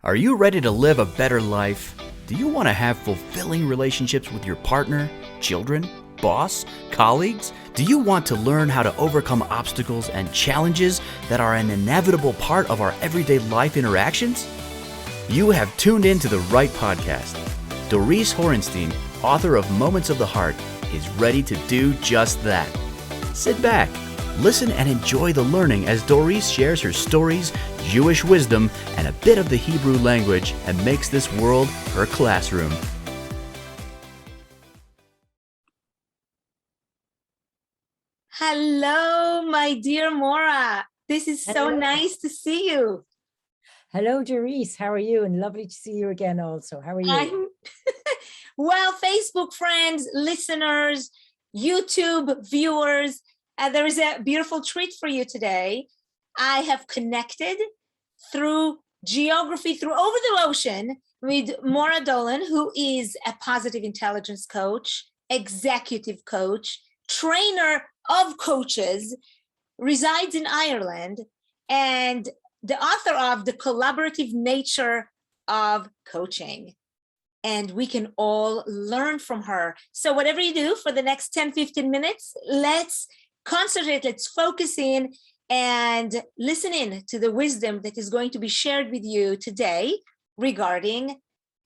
Are you ready to live a better life? Do you want to have fulfilling relationships with your partner, children, boss, colleagues? Do you want to learn how to overcome obstacles and challenges that are an inevitable part of our everyday life interactions? You have tuned in to the right podcast. Doris Horenstein, author of Moments of the Heart, is ready to do just that. Sit back, listen, and enjoy the learning as Doris shares her stories, Jewish wisdom, and a bit of the Hebrew language, and makes this world her classroom. Hello, my dear Maura. This is so nice to see you. Hello, Doris. How are you? And lovely to see you again also. How are you? Well, Facebook friends, listeners, YouTube viewers, there is a beautiful treat for you today. I have connected through geography, through over the ocean, with Maura Dolan, who is a positive intelligence coach, executive coach, trainer of coaches, resides in Ireland, and the author of The Collaborative Nature of Coaching. And we can all learn from her. So whatever you do for the next 10, 15 minutes, let's concentrate, let's focus in and listen in to the wisdom that is going to be shared with you today regarding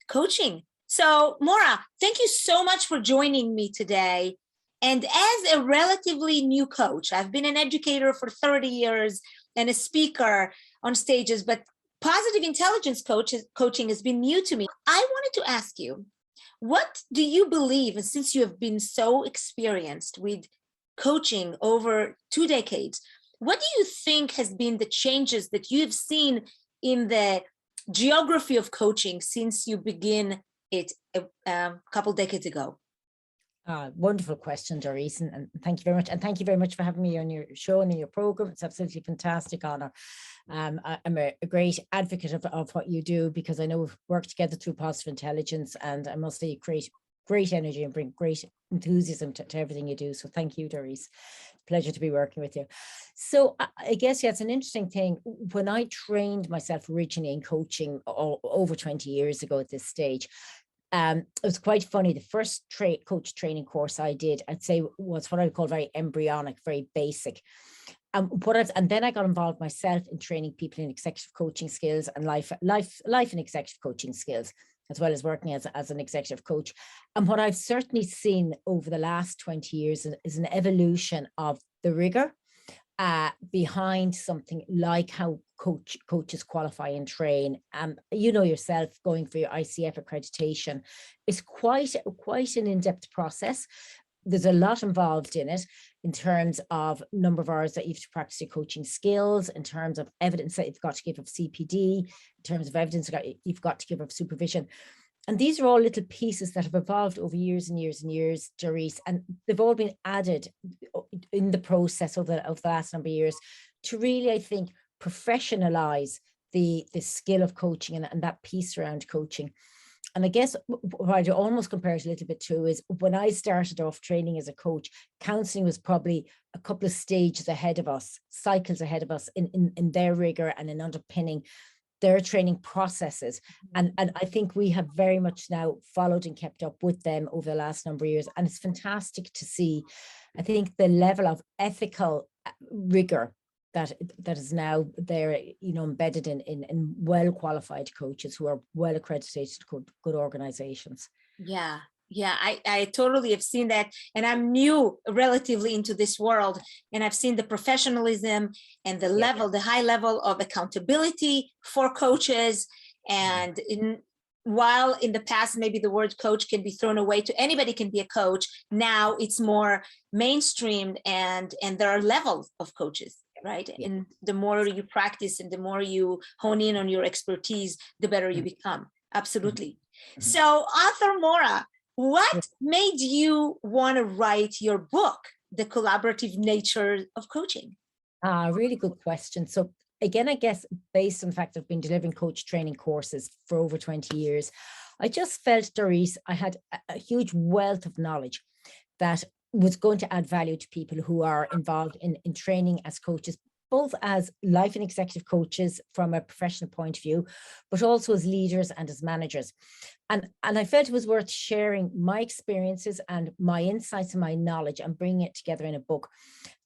coaching. So Maura, thank you so much for joining me today. And as a relatively new coach, I've been an educator for 30 years and a speaker on stages, but positive intelligence coaching has been new to me. I wanted to ask you, what do you believe, and since you have been so experienced with coaching over 2 decades, what do you think has been the changes that you've seen in the geography of coaching since you began it a couple decades ago? Wonderful question, Doris, and thank you very much. And thank you very much for having me on your show and in your program. It's absolutely fantastic honor. I'm a great advocate of what you do, because I know we've worked together through positive intelligence, and I must say you create great energy and bring great enthusiasm to everything you do. So thank you, Doris. Pleasure to be working with you. So I guess, yeah, it's an interesting thing. When I trained myself originally in coaching over 20 years ago at this stage, it was quite funny. The first coach training course I did, I'd say, was what I would call very embryonic, very basic. And then I got involved myself in training people in executive coaching skills and life and executive coaching skills, as well as working as an executive coach. And what I've certainly seen over the last 20 years is an evolution of the rigor behind something like how coaches qualify and train. You know yourself, going for your ICF accreditation is quite an in-depth process. There's a lot involved in it, in terms of number of hours that you have to practice your coaching skills, in terms of evidence that you've got to give of CPD, in terms of evidence that you've got to give of supervision. And these are all little pieces that have evolved over years and years and years, Doris, and they've all been added in the process of the last number of years to really, I think, professionalize the skill of coaching and that piece around coaching. And I guess what I'd almost compare it a little bit to is, when I started off training as a coach, counseling was probably a couple of stages ahead of us, cycles ahead of us in their rigor and in underpinning their training processes. And I think we have very much now followed and kept up with them over the last number of years. And it's fantastic to see, I think, the level of ethical rigor that is now there, embedded in well-qualified coaches who are well accredited to good organizations. Yeah, I totally have seen that. And I'm new relatively into this world, and I've seen the professionalism and the level, the high level of accountability for coaches. And while in the past, maybe the word coach can be thrown away to anybody can be a coach, now it's more mainstreamed, and there are levels of coaches. Right. Yeah. And the more you practice and the more you hone in on your expertise, the better you become. Absolutely. Mm-hmm. So, author Maura, what made you want to write your book, The Collaborative Nature of Coaching? Really good question. So again, I guess based on the fact I've been delivering coach training courses for over 20 years, I just felt, Doris, I had a huge wealth of knowledge that was going to add value to people who are involved in training as coaches, both as life and executive coaches from a professional point of view, but also as leaders and as managers. And I felt it was worth sharing my experiences and my insights and my knowledge and bringing it together in a book.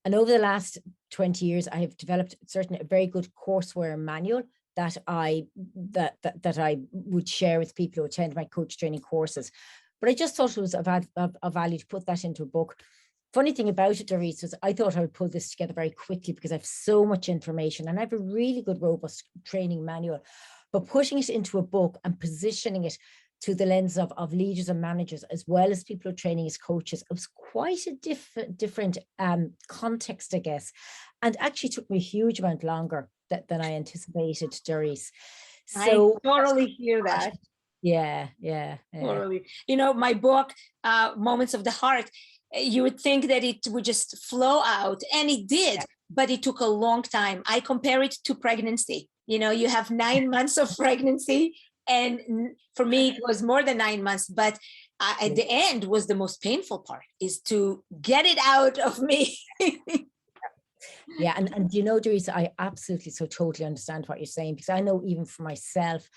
And over the last 20 years, I have developed a very good courseware manual that I would share with people who attend my coach training courses. But I just thought it was of value to put that into a book. Funny thing about it, Doris, was I thought I would pull this together very quickly because I have so much information and I have a really good, robust training manual. But putting it into a book and positioning it to the lens of leaders and managers, as well as people who are training as coaches, it was quite a different context, I guess. And actually took me a huge amount longer than I anticipated, Doris. So I totally hear that. Yeah. Totally. My book, Moments of the Heart, you would think that it would just flow out, and it did, but it took a long time. I compare it to pregnancy. You have 9 months of pregnancy, and for me, it was more than 9 months, but at the end was the most painful part, is to get it out of me. Yeah. And Doris, I absolutely so totally understand what you're saying, because I know even for myself,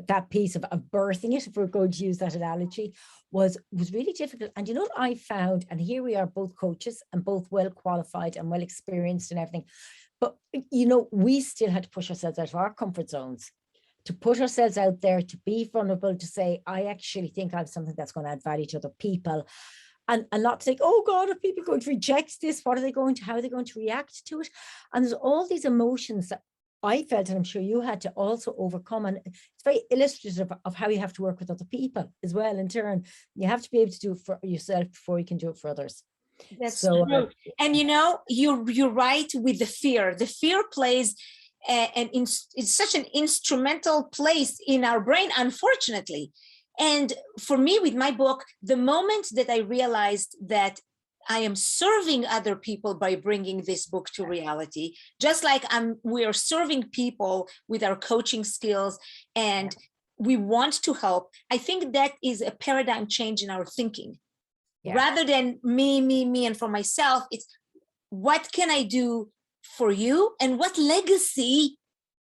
that piece of birthing it, if we're going to use that analogy, was really difficult. And what I found, and here we are both coaches and both well qualified and well experienced and everything, but we still had to push ourselves out of our comfort zones, to put ourselves out there, to be vulnerable, to say, I actually think I have something that's going to add value to other people. And not to think, oh God, are people going to reject this? How are they going to react to it? And there's all these emotions that I felt, and I'm sure you had to also overcome. And it's very illustrative of how you have to work with other people as well. In turn, you have to be able to do it for yourself before you can do it for others. That's true. And you're right with the fear. The fear plays it's such an instrumental place in our brain, unfortunately. And for me, with my book, the moment that I realized that I am serving other people by bringing this book to reality, just like we are serving people with our coaching skills, and we want to help. I think that is a paradigm change in our thinking. Yeah. Rather than me, and for myself, it's what can I do for you, and what legacy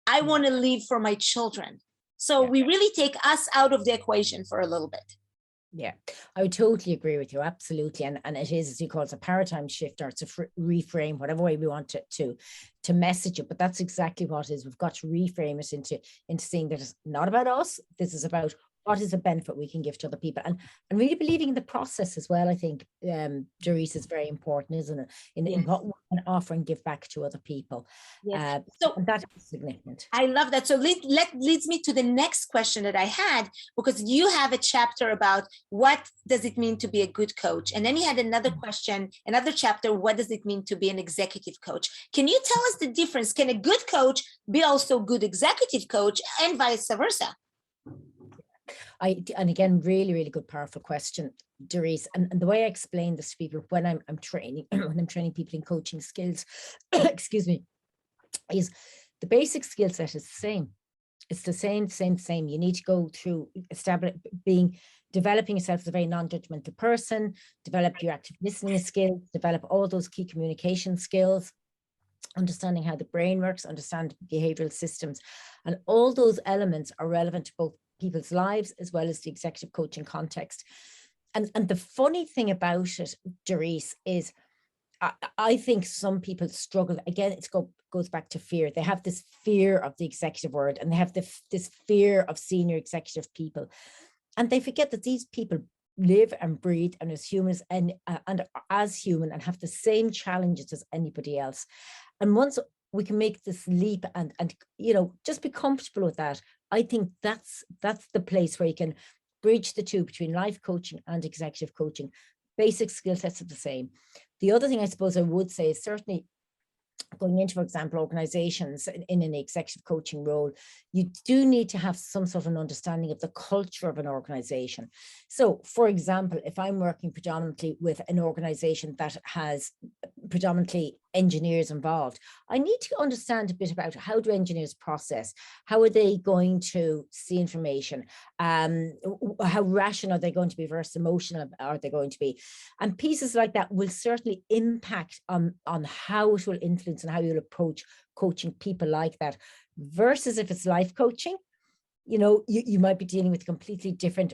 I want to leave for my children. So we really take us out of the equation for a little bit. Yeah, I would totally agree with you. Absolutely. And it is, as you call it, a paradigm shift, or it's a reframe, whatever way we want to message it. But that's exactly what it is. We've got to reframe it into seeing that it's not about us. This is about what is a benefit we can give to other people, and really believing in the process as well. I think, Doris, is very important, isn't it? In what we can offer and give back to other people. Yes. So that is significant. I love that. So leads me to the next question that I had, because you have a chapter about what does it mean to be a good coach, and then you had another question, another chapter, what does it mean to be an executive coach? Can you tell us the difference? Can a good coach be also a good executive coach, and vice versa? And again, really, really good, powerful question, Doris. And the way I explain this to people when I'm training, when I'm training people in coaching skills, excuse me, is the basic skill set is the same. It's the same. You need to go through developing yourself as a very non-judgmental person, develop your active listening skills, develop all those key communication skills, understanding how the brain works, understand behavioral systems. And all those elements are relevant to both people's lives as well as the executive coaching context. And the funny thing about it, Doris, is I think some people struggle. Again, it goes back to fear. They have this fear of the executive world, and they have this fear of senior executive people. And they forget that these people live and breathe and as humans and as human and have the same challenges as anybody else. And once we can make this leap and just be comfortable with that, I think that's the place where you can bridge the two between life coaching and executive coaching. Basic skill sets are the same. The other thing I suppose I would say is certainly going into, for example, organizations in an executive coaching role, you do need to have some sort of an understanding of the culture of an organization. So, for example, if I'm working predominantly with an organization that has predominantly engineers involved. I need to understand a bit about how do engineers process, how are they going to see information, how rational are they going to be versus emotional are they going to be, and pieces like that will certainly impact on how it will influence and how you'll approach coaching people like that, versus if it's life coaching, you know, you might be dealing with completely different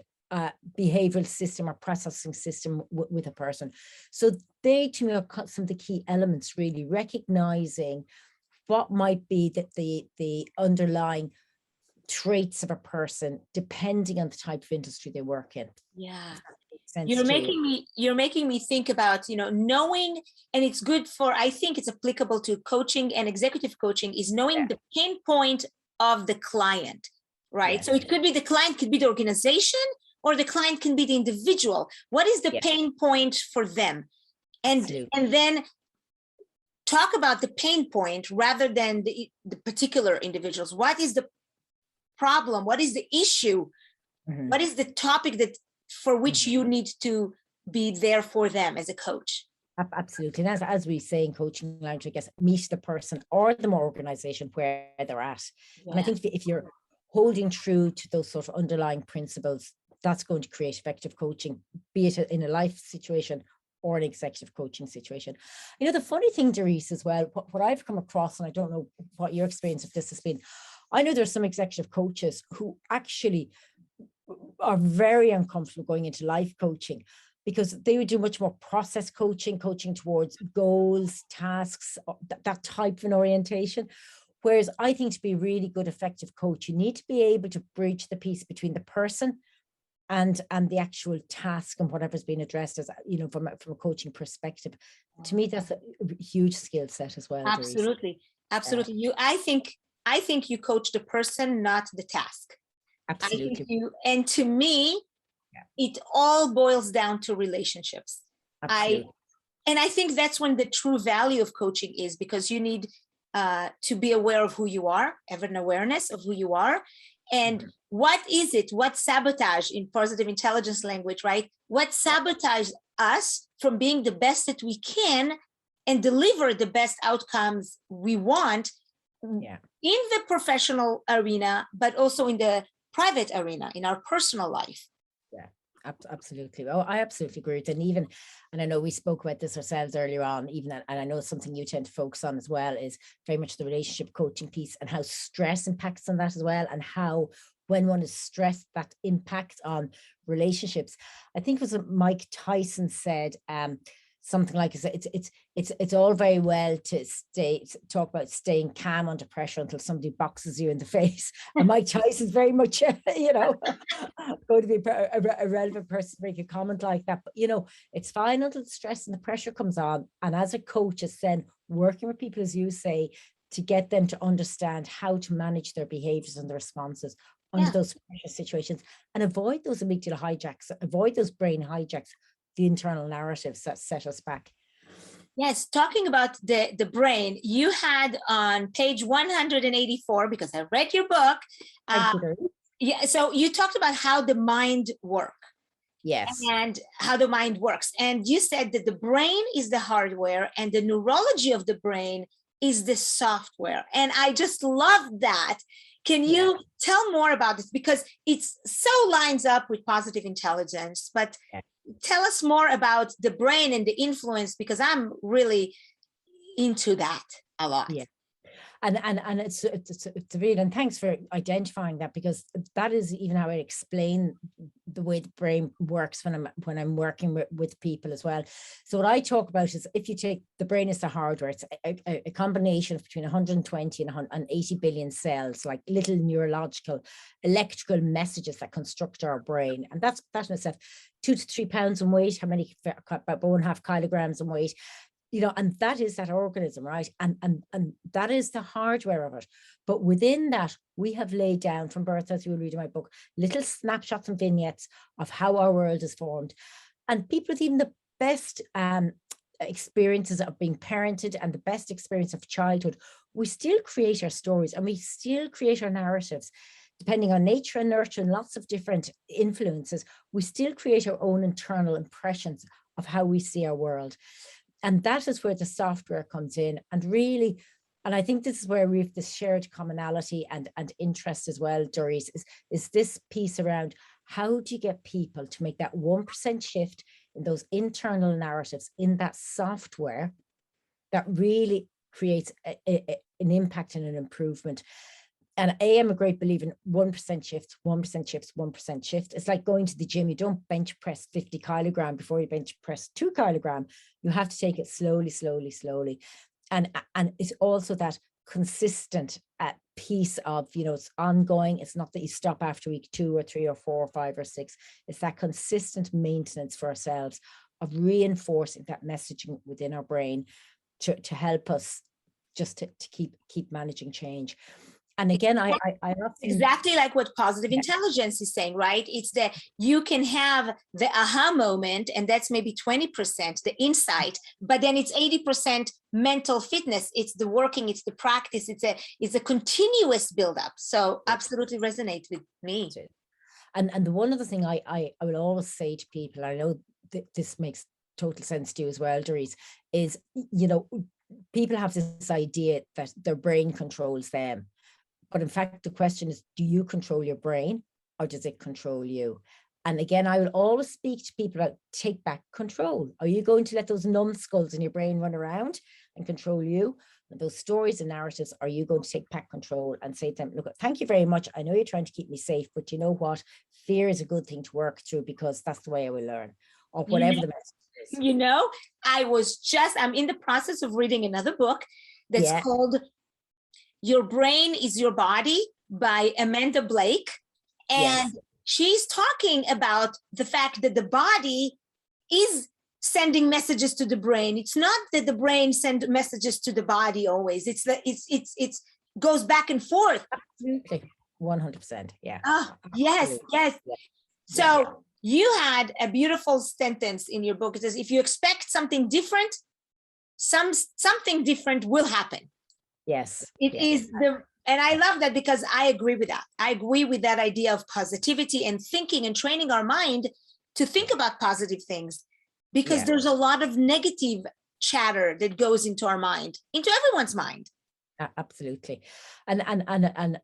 behavioral system or processing system with a person. So they, to me, are some of the key elements, really recognizing what might be the underlying traits of a person, depending on the type of industry they work in. Yeah. You're making me think about, you know, knowing, and it's good for, I think it's applicable to coaching and executive coaching, is knowing the pain point of the client, right? Yes. So it could be the client, could be the organization, or the client can be the individual. What is the pain point for them? And then talk about the pain point rather than the particular individuals. What is the problem? What is the issue? What is the topic that for which you need to be there for them as a coach? Absolutely. And as we say in coaching language, I guess, meet the person or the organization where they're at. Yeah. And I think if you're holding true to those sort of underlying principles, that's going to create effective coaching, be it in a life situation or an executive coaching situation. You know, the funny thing, Doris, as well, what I've come across, and I don't know what your experience of this has been, I know there's some executive coaches who actually are very uncomfortable going into life coaching, because they would do much more process coaching towards goals, tasks, that type of an orientation. Whereas I think to be a really good, effective coach, you need to be able to bridge the piece between the person and the actual task and whatever's being addressed, as you know, from a coaching perspective. To me, that's a huge skill set as well. Absolutely. Absolutely. Yeah. I think you coach the person, not the task. Absolutely. And to me, it all boils down to relationships. Absolutely. I think that's when the true value of coaching is, because you need to be aware of who you are, have an awareness of who you are, and what is it, what sabotage, in positive intelligence language, right? What sabotage us from being the best that we can and deliver the best outcomes we want in the professional arena, but also in the private arena, in our personal life. Yeah, absolutely. Oh, I absolutely agree with it. And I know we spoke about this ourselves earlier on, and I know something you tend to focus on as well is very much the relationship coaching piece, and how stress impacts on that as well, and how when one is stressed, that impacts on relationships. I think it was Mike Tyson said, something like, it's all very well to talk about staying calm under pressure until somebody boxes you in the face. And Mike Tyson's very much, you know, going to be a relevant person to make a comment like that. But, you know, it's fine until the stress and the pressure comes on. And as a coach, it's then working with people, as you say, to get them to understand how to manage their behaviors and their responses under those pressure situations, and avoid those amygdala hijacks, avoid those brain hijacks, the internal narratives that set us back. Yes, talking about the brain, you had on page 184, because I read your book. So you talked about how the mind works. Yes. And how the mind works. And you said that the brain is the hardware and the neurology of the brain is the software. And I just love that. Can you tell more about this? Because it's so lines up with positive intelligence, but tell us more about the brain and the influence, because I'm really into that a lot. Yeah. And it's real, and thanks for identifying that, because that is even how I explain the way the brain works when I'm working with people as well. So what I talk about is, if you take the brain as the hardware, it's a combination of between 120 and 80 billion cells, like little neurological, electrical messages that construct our brain, and that's in itself 2 to 3 pounds in weight. How many? About 1.5 kilograms in weight. You know, and that is that organism, right? And that is the hardware of it. But within that, we have laid down from birth, as you will read in my book, little snapshots and vignettes of how our world is formed. And people with even the best experiences of being parented and the best experience of childhood, we still create our stories and we still create our narratives. Depending on nature and nurture and lots of different influences, we still create our own internal impressions of how we see our world. And that is where the software comes in. And really, and I think this is where we have this shared commonality and interest as well, Doris, is this piece around how do you get people to make that 1% shift in those internal narratives in that software that really creates an impact and an improvement. And I am a great believer in 1% shift, 1% shifts, 1% shift. It's like going to the gym. You don't bench press 50 kilogram before you bench press 2 kilogram. You have to take it slowly, slowly, slowly. And it's also that consistent piece of, it's ongoing. It's not that you stop after week 2 or 3 or 4 or 5 or 6. It's that consistent maintenance for ourselves of reinforcing that messaging within our brain to help us just to keep managing change. And again, I often, exactly like what positive intelligence is saying, right? It's that you can have the aha moment, and that's maybe 20%, the insight, but then it's 80% mental fitness. It's the working, it's the practice, it's a continuous buildup. So absolutely resonate with me. And the one other thing I will always say to people, I know this makes total sense to you as well, Doris, is, people have this idea that their brain controls them. But in fact, the question is, do you control your brain or does it control you? And again, I will always speak to people about take back control. Are you going to let those numbskulls in your brain run around and control you? And those stories and narratives, are you going to take back control and say to them, look, thank you very much. I know you're trying to keep me safe, but you know what? Fear is a good thing to work through because that's the way I will learn, or whatever the message is. I'm in the process of reading another book that's called Your Brain is Your Body by Amanda Blake. And she's talking about the fact that the body is sending messages to the brain. It's not that the brain sends messages to the body always. It's that it's goes back and forth. Absolutely. 100%. Yeah. Yes. So you had a beautiful sentence in your book. It says, if you expect something different, something different will happen. Yes. It is and I love that because I agree with that. I agree with that idea of positivity and thinking and training our mind to think about positive things, because there's a lot of negative chatter that goes into our mind, into everyone's mind. Absolutely. And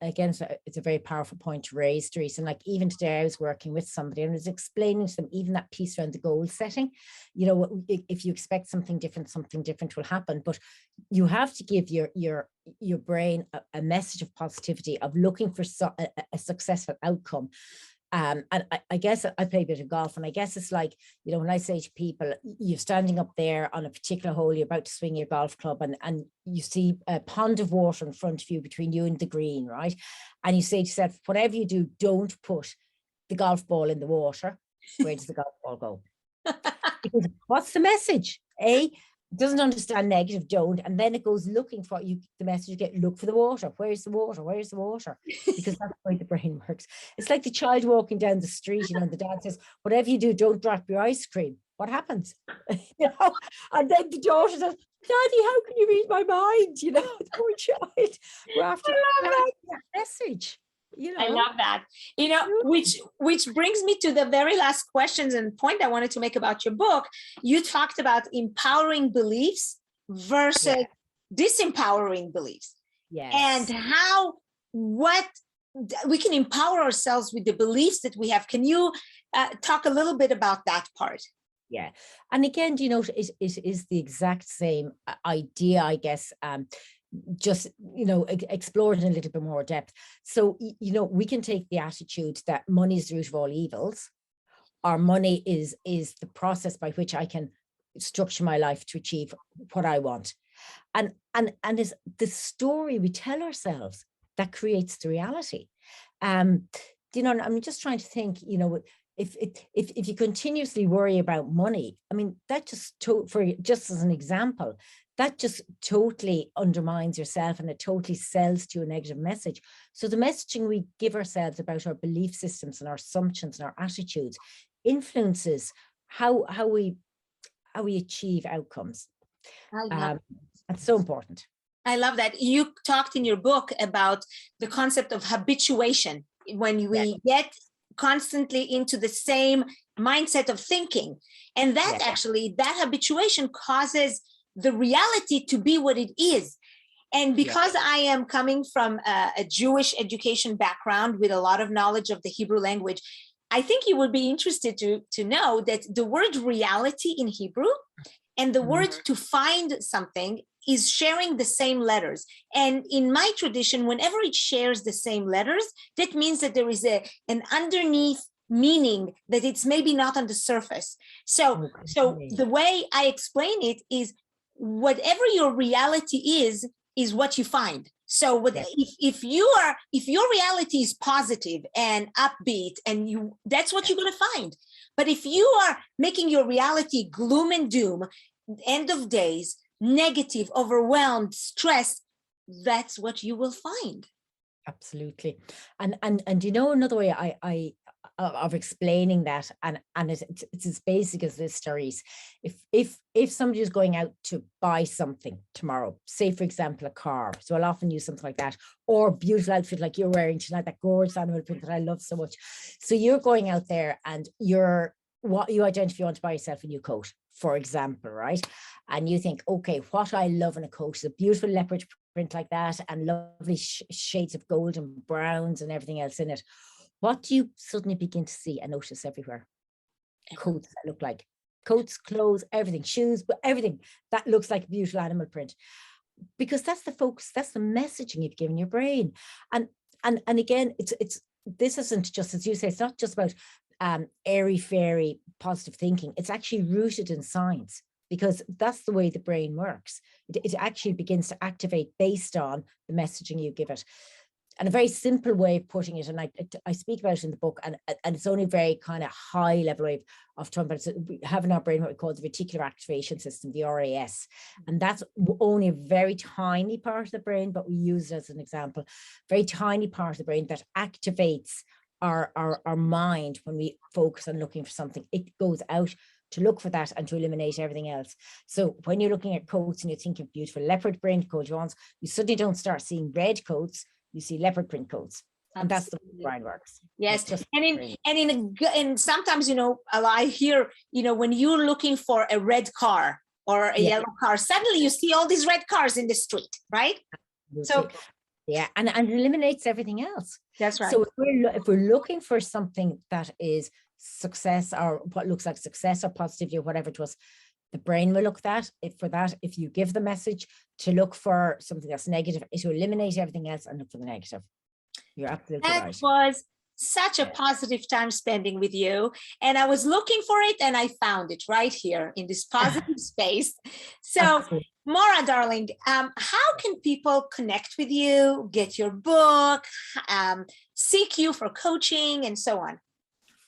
again, it's a very powerful point to raise, Teresa. And like even today I was working with somebody and I was explaining to them even that piece around the goal setting. If you expect something different will happen, but you have to give your brain a message of positivity, of looking for a successful outcome. And I guess I play a bit of golf, and I guess it's like, when I say to people, you're standing up there on a particular hole, you're about to swing your golf club, and you see a pond of water in front of you between you and the green, right? And you say to yourself, whatever you do, don't put the golf ball in the water. Where does the golf ball go? Because what's the message? It doesn't understand negative, don't, and then it goes looking for you. The message you get, look for the water. Where's the water? Where's the water? Because that's the way the brain works. It's like the child walking down the street, the dad says, whatever you do, don't drop your ice cream. What happens? And then the daughter says, Daddy, how can you read my mind? The poor child. We're after that message. I love that. Which brings me to the very last questions and point I wanted to make about your book. You talked about empowering beliefs versus disempowering beliefs. Yes. And what we can empower ourselves with the beliefs that we have. Can you talk a little bit about that part? Yeah. And again, it is the exact same idea, I guess, just explore it in a little bit more depth. So we can take the attitude that money is the root of all evils, or money is the process by which I can structure my life to achieve what I want, and is the story we tell ourselves that creates the reality. I'm just trying to think, if you continuously worry about money, that just as an example, that just totally undermines yourself, and it totally sells to a negative message. So the messaging we give ourselves about our belief systems and our assumptions and our attitudes influences how we achieve outcomes. That's so important. I love that. You talked in your book about the concept of habituation. When we get constantly into the same mindset of thinking. And that actually, that habituation causes the reality to be what it is. And because I am coming from a Jewish education background with a lot of knowledge of the Hebrew language, I think you would be interested to know that the word reality in Hebrew and the word to find something is sharing the same letters. And in my tradition, whenever it shares the same letters, that means that there is an underneath meaning that it's maybe not on the surface. So the way I explain it is whatever your reality is what you find. So if your reality is positive and upbeat, and that's what you're going to find. But if you are making your reality gloom and doom, end of days, negative, overwhelmed, stressed, that's what you will find. Absolutely. And another way I of explaining that, and it's as basic as this, stories. If somebody is going out to buy something tomorrow, say for example a car, so I'll often use something like that, or a beautiful outfit like you're wearing tonight, that gorgeous animal print that I love so much. So you're going out there and what you identify, you want to buy yourself a new coat, for example, right? And you think, okay, what I love in a coat is a beautiful leopard print like that, and lovely shades of gold and browns and everything else in it. What do you suddenly begin to see and notice everywhere? Coats that look like coats, clothes, everything, shoes, but everything that looks like a beautiful animal print, because that's the focus, that's the messaging you've given your brain. And again, this isn't just, as you say, it's not just about airy fairy positive thinking. It's actually rooted in science, because that's the way the brain works. It actually begins to activate based on the messaging you give it. And a very simple way of putting it, and I speak about it in the book, and it's only a very kind of high level way of talking about it. We have in our brain what we call the reticular activation system, the RAS, and that's only a very tiny part of the brain, but we use it as an example. Very tiny part of the brain that activates our mind when we focus on looking for something. It goes out to look for that and to eliminate everything else. So when you're looking at coats and you think of beautiful leopard print coat ones, you suddenly don't start seeing red coats, you see leopard print coats. And that's the way the brain works. Yes. And sometimes, I hear, when you're looking for a red car or a yellow car, suddenly you see all these red cars in the street, right? Absolutely. So yeah, and it eliminates everything else. That's right. So if we're looking for something that is success, or what looks like success or positivity or whatever to us, the brain will look for that. If you give the message to look for something that's negative, it will eliminate everything else and look for the negative. You're absolutely right. That was such a positive time spending with you. And I was looking for it and I found it right here in this positive space. So absolutely. Maura, darling, how can people connect with you, get your book, seek you for coaching and so on?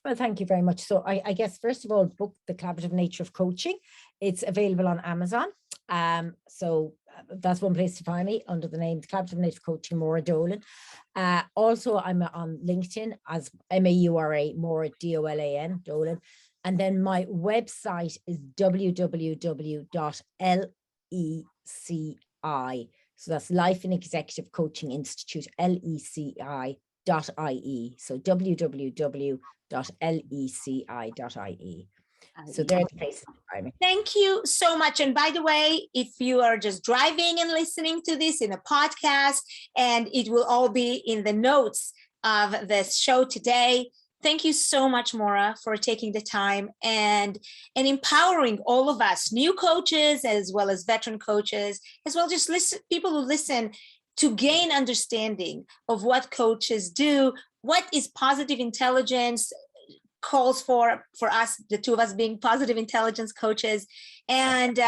Well, thank you very much. So I guess, first of all, book The Collaborative Nature of Coaching. It's available on Amazon. So that's one place to find me, under the name The Collaborative Nature of Coaching, Maura Dolan. Also, I'm on LinkedIn as Maura, Maura Dolan, Dolan. And then my website is www.leci. So that's Life and Executive Coaching Institute, LECI.ie. So www.leci.ie. So they're the places. Thank you so much. And by the way, if you are just driving and listening to this in a podcast, and it will all be in the notes of this show today. Thank you so much, Maura, for taking the time and empowering all of us, new coaches, as well as veteran coaches, as well just people who listen, to gain understanding of what coaches do, what is positive intelligence calls for us, the two of us being positive intelligence coaches, and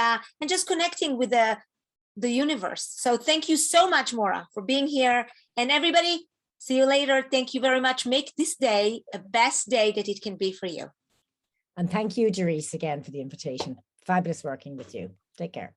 just connecting with the universe. So thank you so much, Maura, for being here. And everybody, see you later. Thank you very much. Make this day a best day that it can be for you. And thank you, Doris, again for the invitation. Fabulous working with you. Take care.